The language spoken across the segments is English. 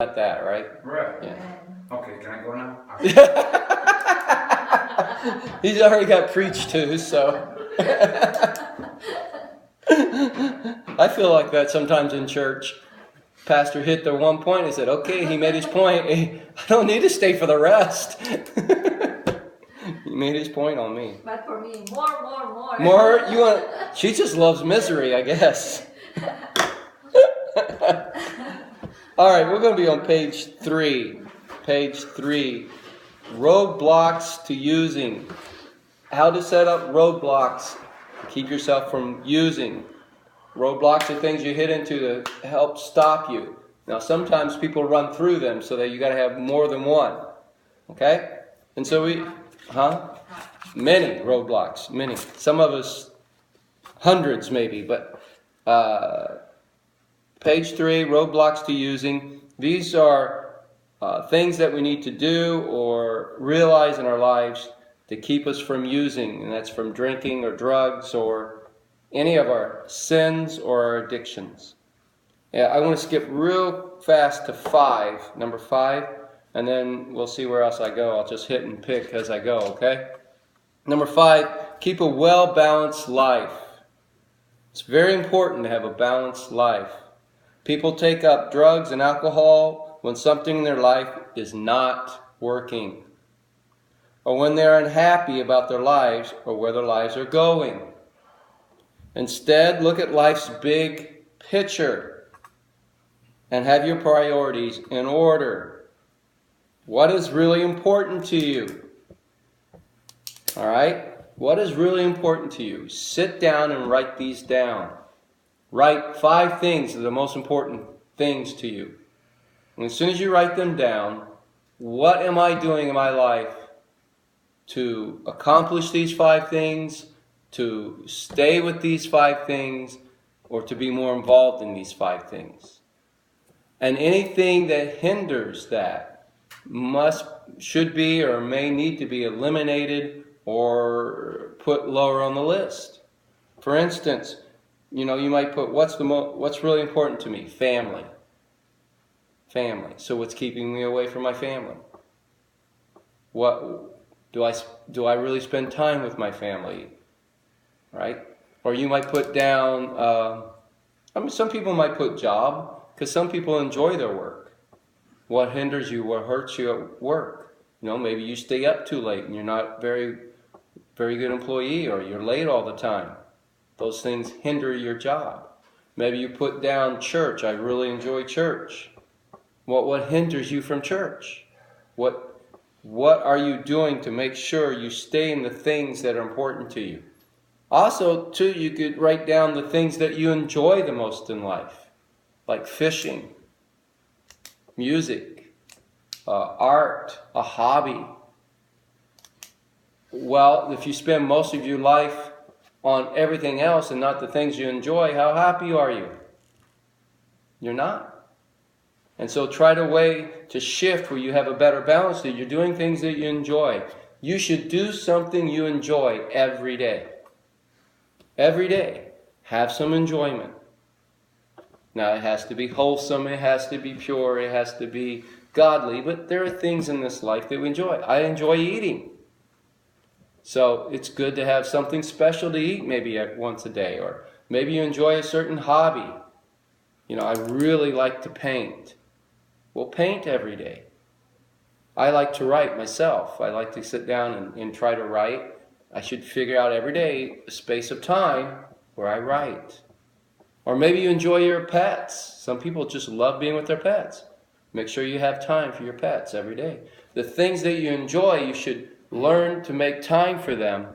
Got that, right? Right. Yeah. Okay, can I go now? He's already got preached to, so. I feel like that sometimes in church. Pastor hit the one point and said, okay, he made his point. I don't need to stay for the rest. He made his point on me. But for me, more. More? She just loves misery, I guess. All right, we're going to be on page 3. Page 3. Roadblocks to using. How to set up roadblocks to keep yourself from using. Roadblocks are things you hit into to help stop you. Now, sometimes people run through them so that you got to have more than one. Okay? And so many roadblocks, many. Some of us, hundreds maybe, but page 3, roadblocks to using. These are things that we need to do or realize in our lives to keep us from using, and that's from drinking or drugs or any of our sins or our addictions. Yeah, I want to skip real fast to 5, number 5, and then we'll see where else I go. I'll just hit and pick as I go, okay? Number 5, keep a well-balanced life. It's very important to have a balanced life. People take up drugs and alcohol when something in their life is not working, or when they're unhappy about their lives or where their lives are going. Instead, look at life's big picture and have your priorities in order. What is really important to you? All right? What is really important to you? Sit down and write these down. Write 5 things that are the most important things to you. And as soon as you write them down, what am I doing in my life to accomplish these 5 things, to stay with these 5 things, or to be more involved in these 5 things? And anything that hinders that should be or may need to be eliminated or put lower on the list. For instance, you might put, what's really important to me? Family. So what's keeping me away from my family? What do I really spend time with my family? Right? Or you might put down, some people might put job, because some people enjoy their work. What hinders you, what hurts you at work? Maybe you stay up too late and you're not very, very good employee, or you're late all the time. Those things hinder your job. Maybe you put down church. I really enjoy church. What hinders you from church? What are you doing to make sure you stay in the things that are important to you? Also, too, you could write down the things that you enjoy the most in life, like fishing, music, art, a hobby. Well, if you spend most of your life on everything else and not the things you enjoy, how happy are you? You're not. And so try to shift where you have a better balance, that you're doing things that you enjoy. You should do something you enjoy every day. Every day. Have some enjoyment. Now, it has to be wholesome, it has to be pure, it has to be godly, but there are things in this life that we enjoy. I enjoy eating. So it's good to have something special to eat maybe once a day, or maybe you enjoy a certain hobby. I really like to paint. Well, paint every day. I like to write myself. I like to sit down and try to write. I should figure out every day a space of time where I write. Or maybe you enjoy your pets. Some people just love being with their pets. Make sure you have time for your pets every day. The things that you enjoy, you should learn to make time for them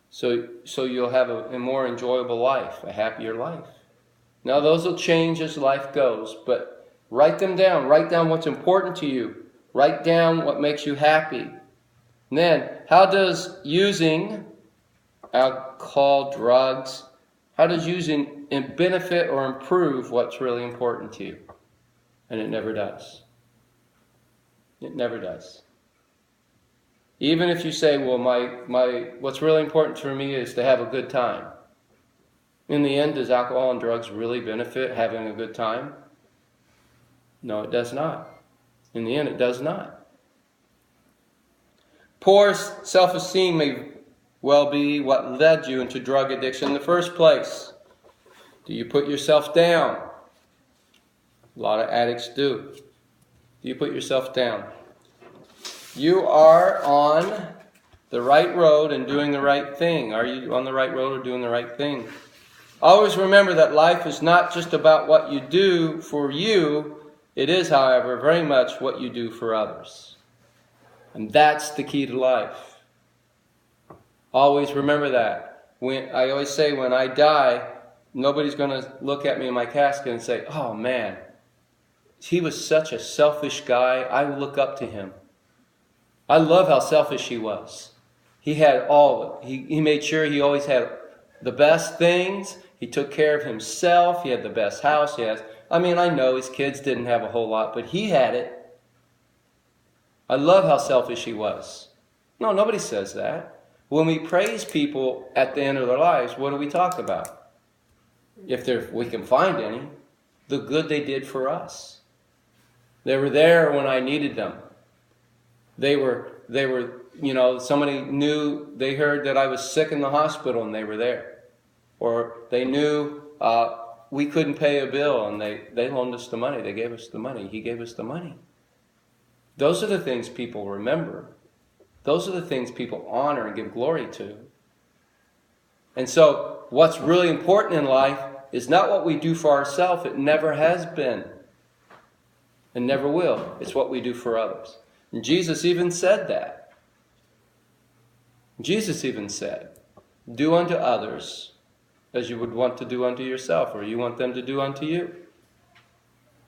so you'll have a more enjoyable life, a happier life. Now, those will change as life goes, but write them down. Write down what's important to you. Write down what makes you happy. And then, how does using alcohol, drugs, how does using benefit or improve what's really important to you? And it never does. It never does. Even if you say, well, what's really important for me is to have a good time. In the end, does alcohol and drugs really benefit having a good time? No, it does not. In the end, it does not. Poor self-esteem may well be what led you into drug addiction in the first place. Do you put yourself down? A lot of addicts do. Do you put yourself down? You are on the right road and doing the right thing. Are you on the right road or doing the right thing? Always remember that life is not just about what you do for you. It is, however, very much what you do for others. And that's the key to life. Always remember that. I always say when I die, nobody's going to look at me in my casket and say, oh man, he was such a selfish guy. I look up to him. I love how selfish he was. He had all. He made sure he always had the best things. He took care of himself. He had the best house. I know his kids didn't have a whole lot, but he had it. I love how selfish he was. No, nobody says that. When we praise people at the end of their lives, what do we talk about? If we can find any, the good they did for us. They were there when I needed them. They were, somebody knew, they heard that I was sick in the hospital and they were there. Or they knew we couldn't pay a bill and they loaned us the money. They gave us the money. He gave us the money. Those are the things people remember. Those are the things people honor and give glory to. And so what's really important in life is not what we do for ourselves. It never has been and never will. It's what we do for others. And Jesus even said that. Jesus even said, do unto others as you would want to do unto yourself, or you want them to do unto you.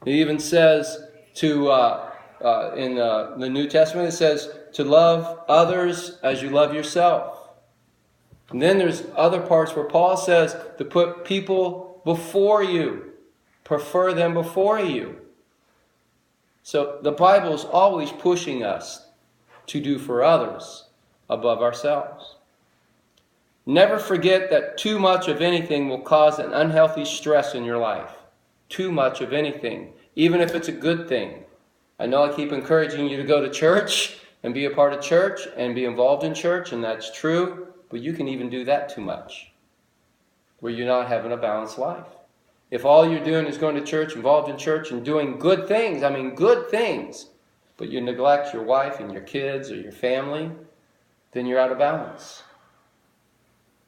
He even says to, in the New Testament, it says to love others as you love yourself. And then there's other parts where Paul says to put people before you, prefer them before you. So the Bible is always pushing us to do for others above ourselves. Never forget that too much of anything will cause an unhealthy stress in your life. Too much of anything, even if it's a good thing. I know I keep encouraging you to go to church and be a part of church and be involved in church, and that's true, but you can even do that too much, where you're not having a balanced life. If all you're doing is going to church, involved in church, and doing good things, good things, but you neglect your wife and your kids or your family, then you're out of balance.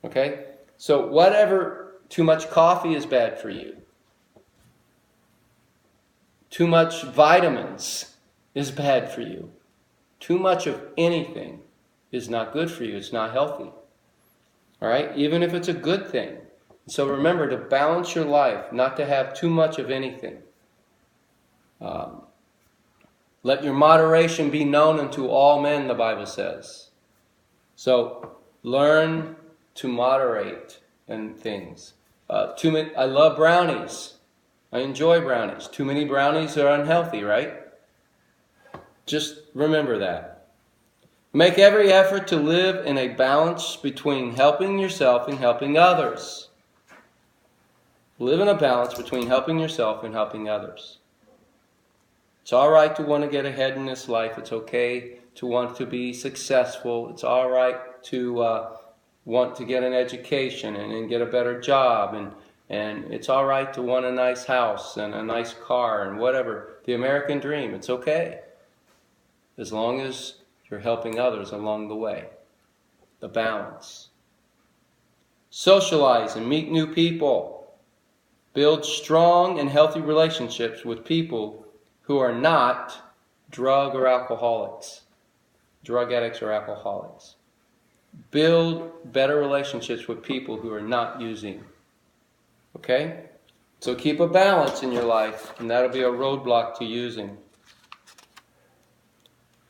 Okay? So whatever, too much coffee is bad for you. Too much vitamins is bad for you. Too much of anything is not good for you. It's not healthy. All right? Even if it's a good thing. So remember to balance your life, not to have too much of anything. Let your moderation be known unto all men, the Bible says. So learn to moderate in things. I love brownies. I enjoy brownies. Too many brownies are unhealthy, right? Just remember that. Make every effort to live in a balance between helping yourself and helping others. Live in a balance between helping yourself and helping others. It's all right to want to get ahead in this life. It's okay to want to be successful. It's all right to want to get an education and get a better job. And it's all right to want a nice house and a nice car and whatever. The American dream, it's okay. As long as you're helping others along the way. The balance. Socialize and meet new people. Build strong and healthy relationships with people who are not drug or alcoholics. Drug addicts or alcoholics. Build better relationships with people who are not using. Okay? So keep a balance in your life, and that'll be a roadblock to using.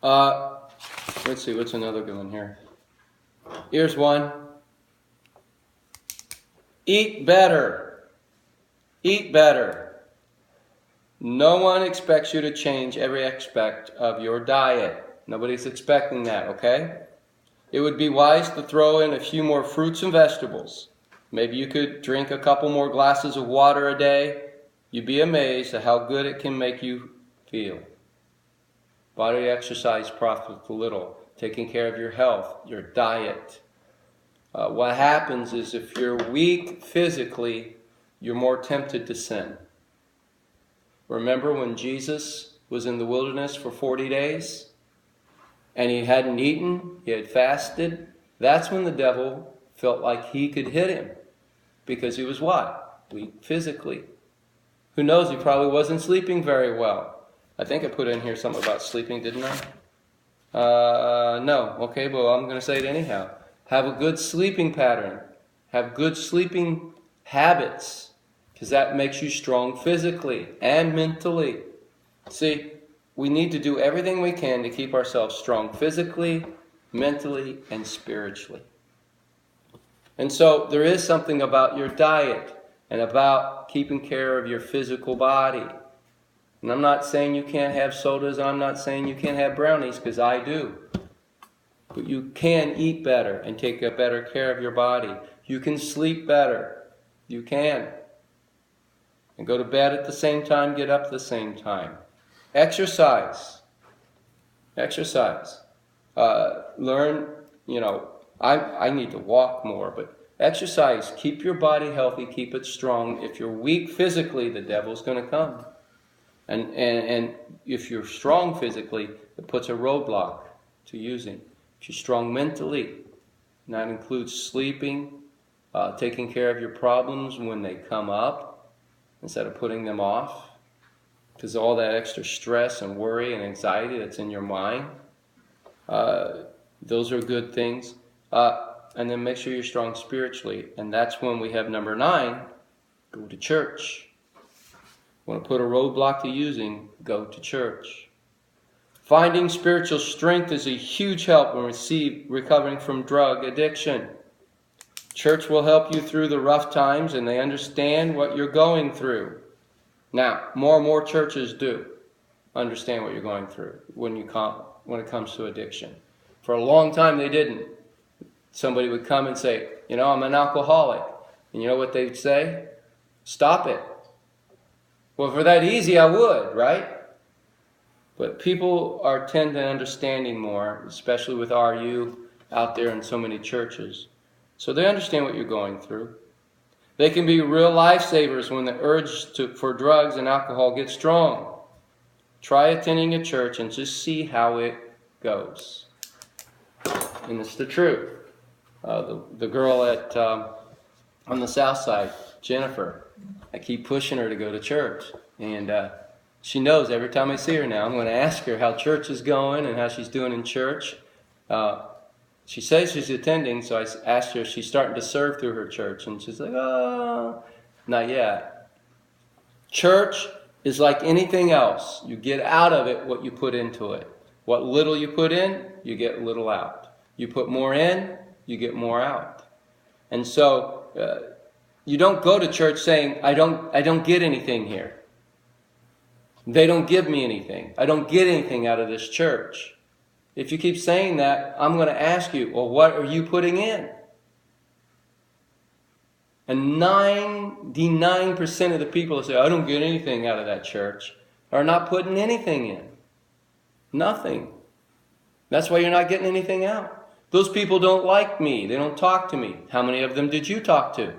Let's see, what's another good one here? Here's one. Eat better. Eat better. No one expects you to change every aspect of your diet. Nobody's expecting that, okay? It would be wise to throw in a few more fruits and vegetables. Maybe you could drink a couple more glasses of water a day. You'd be amazed at how good it can make you feel. Bodily exercise profits little. Taking care of your health, your diet. What happens is if you're weak physically, you're more tempted to sin. Remember when Jesus was in the wilderness for 40 days and he hadn't eaten, he had fasted? That's when the devil felt like he could hit him because he was what? Weak physically. Who knows, he probably wasn't sleeping very well. I think I put in here something about sleeping, didn't I? No. Okay, well, I'm going to say it anyhow. Have a good sleeping pattern. Have good sleeping habits, because that makes you strong physically and mentally. See, we need to do everything we can to keep ourselves strong physically, mentally, and spiritually. And so there is something about your diet and about keeping care of your physical body. And I'm not saying you can't have sodas. I'm not saying you can't have brownies, because I do. But you can eat better and take a better care of your body. You can sleep better. You can. And go to bed at the same time, get up at the same time. Exercise. Exercise. Learn, I need to walk more, but exercise. Keep your body healthy, keep it strong. If you're weak physically, the devil's going to come. And if you're strong physically, it puts a roadblock to using. If you're strong mentally, and that includes sleeping, taking care of your problems when they come up, instead of putting them off, because all that extra stress and worry and anxiety that's in your mind, those are good things. And then make sure you're strong spiritually. And that's when we have number 9, go to church. Want to put a roadblock to using, go to church. Finding spiritual strength is a huge help when recovering from drug addiction. Church will help you through the rough times, and they understand what you're going through. Now, more and more churches do understand what you're going through when it comes to addiction. For a long time, they didn't. Somebody would come and say, I'm an alcoholic. And you know what they'd say? Stop it. Well, if it were that easy, I would, right? But people tend to understanding more, especially with our youth out there in so many churches. So they understand what you're going through. They can be real lifesavers when the urge for drugs and alcohol gets strong. Try attending a church and just see how it goes. And it's the truth. The girl on the south side, Jennifer, I keep pushing her to go to church. And she knows every time I see her now, I'm going to ask her how church is going and how she's doing in church. She says she's attending, so I asked her if she's starting to serve through her church. And she's like, not yet. Church is like anything else. You get out of it what you put into it. What little you put in, you get little out. You put more in, you get more out. And so you don't go to church saying, I don't get anything here. They don't give me anything. I don't get anything out of this church. If you keep saying that, I'm going to ask you, well, what are you putting in? And 99% of the people that say, I don't get anything out of that church, are not putting anything in. Nothing. That's why you're not getting anything out. Those people don't like me. They don't talk to me. How many of them did you talk to?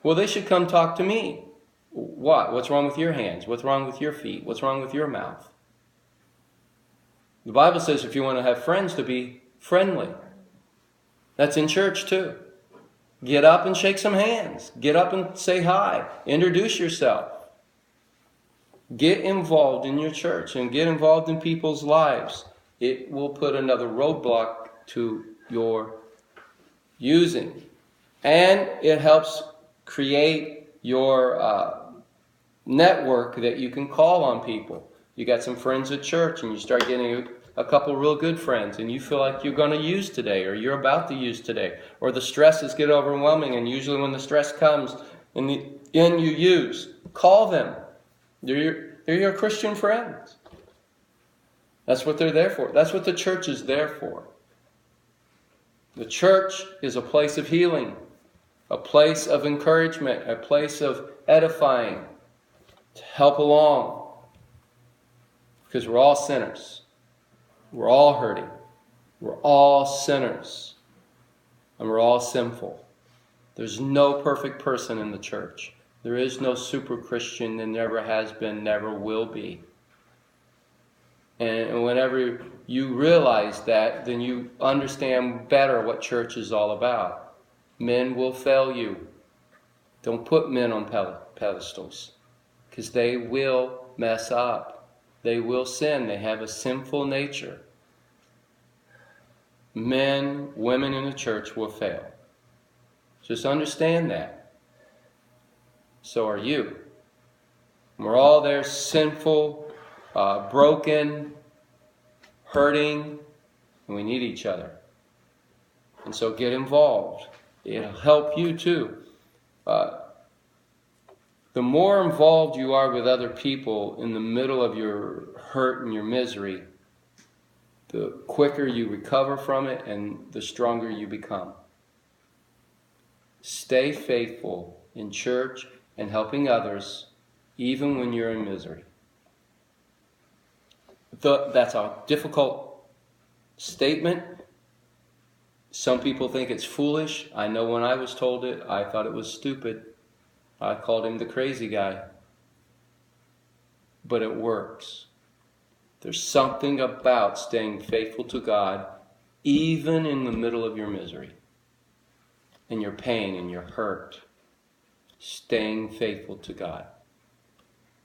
Well, they should come talk to me. What? What's wrong with your hands? What's wrong with your feet? What's wrong with your mouth? The Bible says if you want to have friends, to be friendly. That's in church too. Get up and shake some hands. Get up and say hi. Introduce yourself. Get involved in your church and get involved in people's lives. It will put another roadblock to your using. And it helps create your network that you can call on people. You got some friends at church and you start getting a couple real good friends and you feel like you're going to use today or you're about to use today. Or the stresses get overwhelming, and usually when the stress comes in the end you use. Call them. They're your Christian friends. That's what they're there for. That's what the church is there for. The church is a place of healing, a place of encouragement, a place of edifying. to help along. Because we're all sinners. We're all hurting. We're all sinners. And we're all sinful. There's no perfect person in the church. There is no super Christian. There never has been, never will be. And whenever you realize that, then you understand better what church is all about. Men will fail you. Don't put men on pedestals, because they will mess up. They will sin. They have a sinful nature. Men, women in the church will fail. Just understand that. So are you. We're all there sinful, broken, hurting, and we need each other. And so get involved. It'll help you too. The more involved you are with other people in the middle of your hurt and your misery, the quicker you recover from it and the stronger you become. Stay faithful in church and helping others, even when you're in misery. That's a difficult statement. Some people think it's foolish. I know when I was told it, I thought it was stupid. I called him the crazy guy. But it works. There's something about staying faithful to God, even in the middle of your misery, and your pain and your hurt. Staying faithful to God.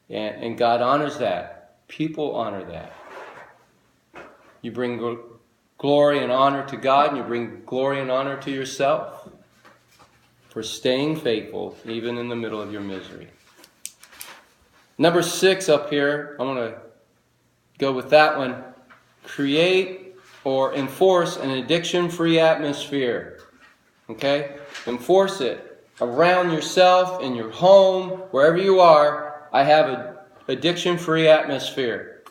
And God honors that. People honor that. You bring glory and honor to God, and you bring glory and honor to yourself for staying faithful even in the middle of your misery. Number 6 up here, I'm going to go with that one. Create or enforce an addiction-free atmosphere. Okay? Enforce it around yourself, in your home, wherever you are. I have an addiction-free atmosphere.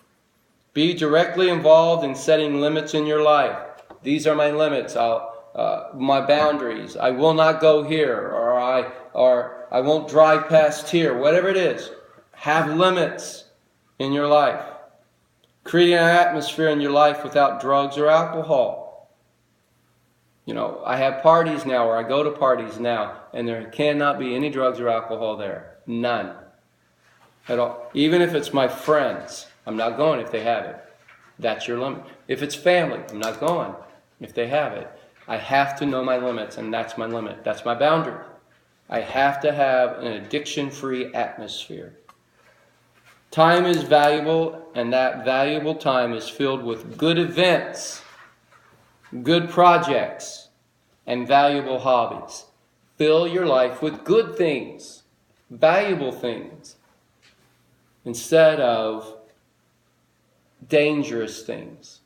Be directly involved in setting limits in your life. These are my limits. My boundaries. I will not go here, or I won't drive past here. Whatever it is, have limits in your life. Create an atmosphere in your life without drugs or alcohol. You know, I have parties now, or I go to parties now, and there cannot be any drugs or alcohol there. None. At all. Even if it's my friends, I'm not going if they have it. That's your limit. If it's family, I'm not going if they have it. I have to know my limits, and that's my limit. That's my boundary. I have to have an addiction-free atmosphere. Time is valuable, and that valuable time is filled with good events, good projects, and valuable hobbies. Fill your life with good things, valuable things, instead of dangerous things.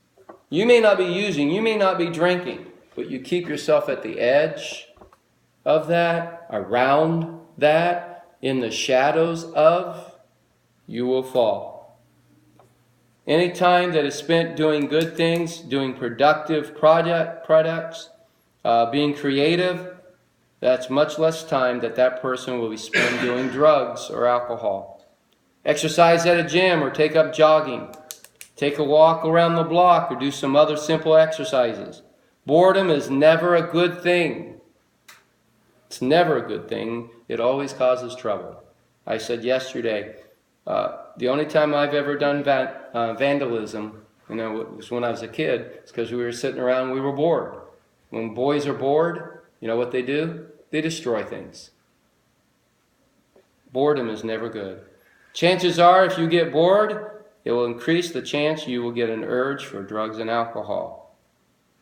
You may not be using, you may not be drinking, but you keep yourself at the edge of that, around that, in the shadows of, you will fall. Any time that is spent doing good things, doing productive products, being creative, that's much less time that person will be spent doing drugs or alcohol. Exercise at a gym or take up jogging. Take a walk around the block or do some other simple exercises. Boredom is never a good thing. It's never a good thing. It always causes trouble. I said yesterday, the only time I've ever done vandalism, was when I was a kid. It's because we were sitting around and we were bored. When boys are bored, you know what they do? They destroy things. Boredom is never good. Chances are, if you get bored, it will increase the chance you will get an urge for drugs and alcohol.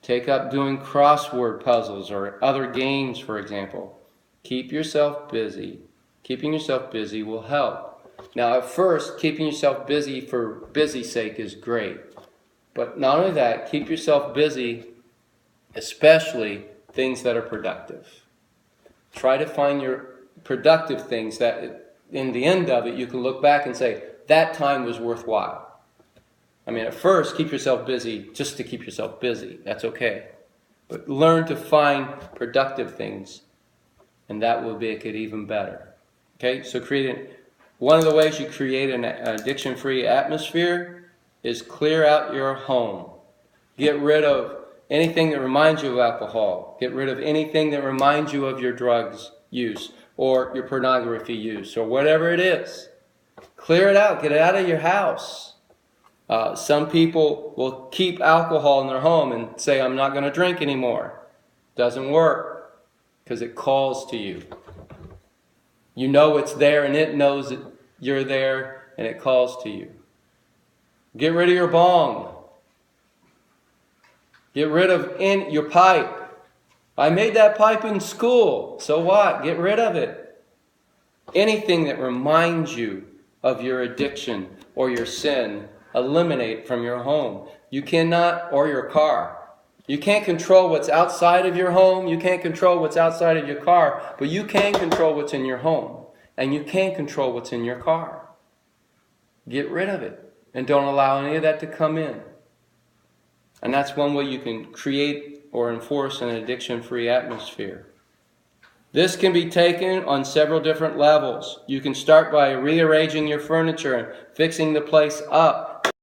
Take up doing crossword puzzles or other games, for example. Keep yourself busy. Keeping yourself busy will help. Now, at first, keeping yourself busy for busy's sake is great. But not only that, keep yourself busy, especially things that are productive. Try to find your productive things that, in the end of it, you can look back and say, that time was worthwhile. I mean, at first, keep yourself busy just to keep yourself busy. That's okay. But learn to find productive things, and that will make it even better. Okay? So create One of the ways you create an addiction-free atmosphere is clear out your home. Get rid of anything that reminds you of alcohol. Get rid of anything that reminds you of your drugs use or your pornography use or whatever it is. Clear it out. Get it out of your house. Some people will keep alcohol in their home and say, I'm not going to drink anymore. Doesn't work because it calls to you. You know it's there and it knows that you're there and it calls to you. Get rid of your bong. Get rid of your pipe. I made that pipe in school. So what? Get rid of it. Anything that reminds you of your addiction or your sin, eliminate from your home. You cannot, or your car. You can't control what's outside of your home. You can't control what's outside of your car. But you can control what's in your home. And you can control what's in your car. Get rid of it. And don't allow any of that to come in. And that's one way you can create or enforce an addiction-free atmosphere. This can be taken on several different levels. You can start by rearranging your furniture and fixing the place up.